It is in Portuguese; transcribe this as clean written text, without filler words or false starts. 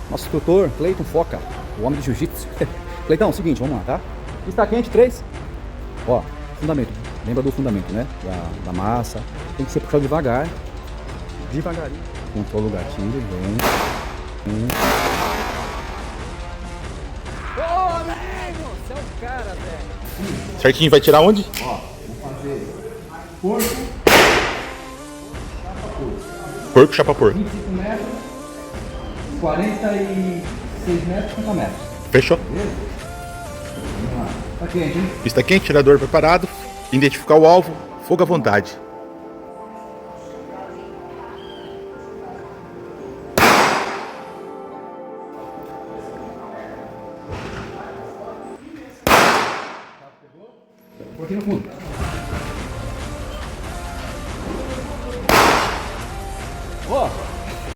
Nosso instrutor, Cleiton Foca, o homem de jiu-jitsu. Cleitão, seguinte, vamos lá, tá? Está quente, 3. Ó, fundamento. Lembra do fundamento, né? Da massa. Tem que ser puxado devagar. Devagarinho. Controla o gatilho, vem. Ô, nego! Você é o cara, velho. Certinho, vai tirar onde? Ó, vou fazer porco. Porco, chapa porco. 25 metros, 46 metros, 50 metros. Fechou? Beleza? Vamos lá. Tá quente, hein? Pista quente, tirador preparado. Identificar o alvo, fogo à vontade. Porquinho no fundo. Ó.